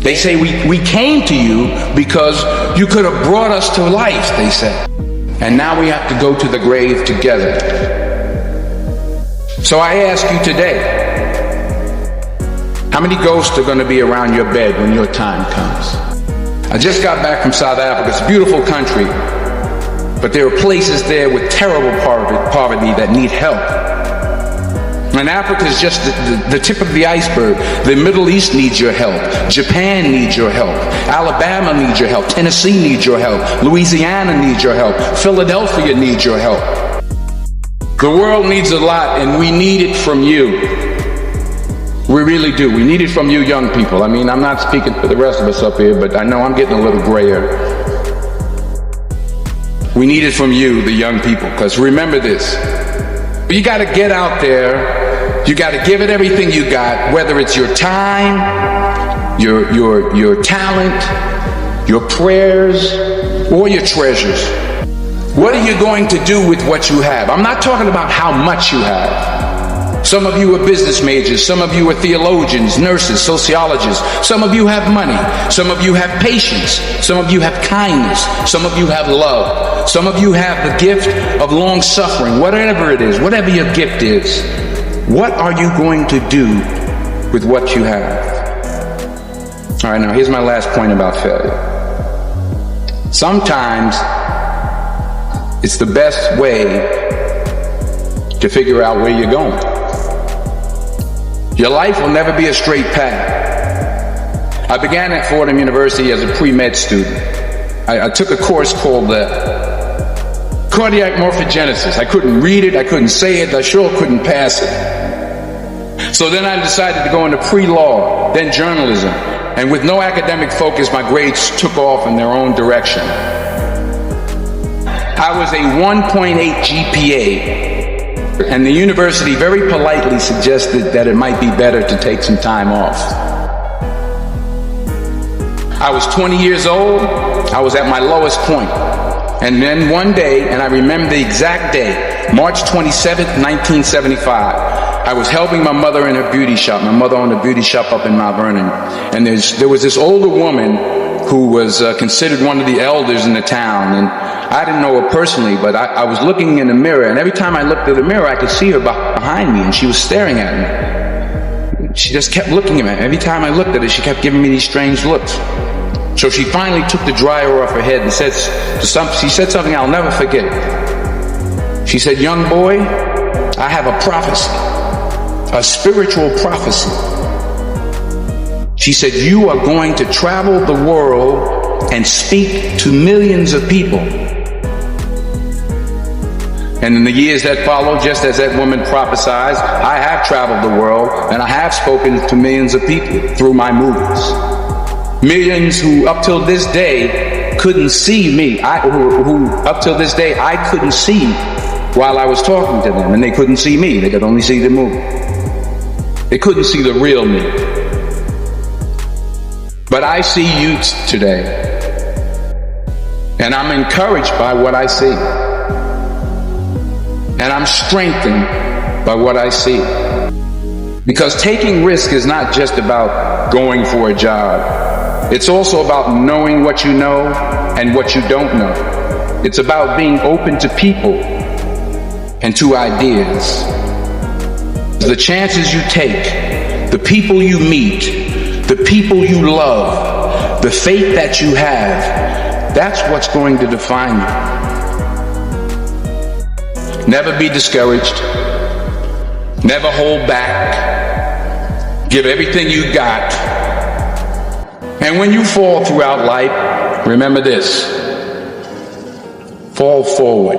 They say we came to you because you could have brought us to life, they say. And now we have to go to the grave together. So I ask you today, how many ghosts are going to be around your bed when your time comes? I just got back from South Africa. It's a beautiful country, but there are places there with terrible poverty that need help. And Africa is just the tip of the iceberg. The Middle East needs your help. Japan needs your help. Alabama needs your help. Tennessee needs your help. Louisiana needs your help. Philadelphia needs your help. The world needs a lot, and we need it from you. We really do. We need it from you young people. I mean, I'm not speaking for the rest of us up here, but I know I'm getting a little grayer. We need it from you, the young people, because remember this. You got to get out there. You got to give it everything you got, whether it's your time, your talent, your prayers, or your treasures. What are you going to do with what you have? I'm not talking about how much you have. Some of you are business majors. Some of you are theologians, nurses, sociologists. Some of you have money. Some of you have patience. Some of you have kindness. Some of you have love. Some of you have the gift of long suffering. Whatever it is, whatever your gift is, what are you going to do with what you have? All right, now here's my last point about failure. Sometimes it's the best way to figure out where you're going. Your life will never be a straight path. I began at Fordham University as a pre-med student. I took a course called cardiac morphogenesis. I couldn't read it, I couldn't say it, I sure couldn't pass it. So then I decided to go into pre-law, then journalism. And with no academic focus, my grades took off in their own direction. I was a 1.8 GPA, and the university very politely suggested that it might be better to take some time off. I was 20 years old, I was at my lowest point. And then one day, and I remember the exact day, March 27th, 1975, I was helping my mother in her beauty shop. My mother owned a beauty shop up in Mount Vernon. And there was this older woman who was considered one of the elders in the town. And I didn't know her personally, but I was looking in the mirror, and every time I looked at the mirror, I could see her behind me, and she was staring at me. She just kept looking at me. Every time I looked at her, she kept giving me these strange looks. So she finally took the dryer off her head and she said something I'll never forget. She said, "Young boy, I have a prophecy, a spiritual prophecy." She said, "You are going to travel the world and speak to millions of people." And in the years that followed, just as that woman prophesied, I have traveled the world and I have spoken to millions of people through my movies. Millions who up till this day couldn't see me, who up till this day I couldn't see while I was talking to them, and they couldn't see me, they could only see the movie. They couldn't see the real me. But I see you today, and I'm encouraged by what I see. And I'm strengthened by what I see. Because taking risk is not just about going for a job. It's also about knowing what you know and what you don't know. It's about being open to people and to ideas. The chances you take, the people you meet, the people you love, the faith that you have, that's what's going to define you. Never be discouraged. Never hold back. Give everything you got. And when you fall throughout life, remember this: fall forward.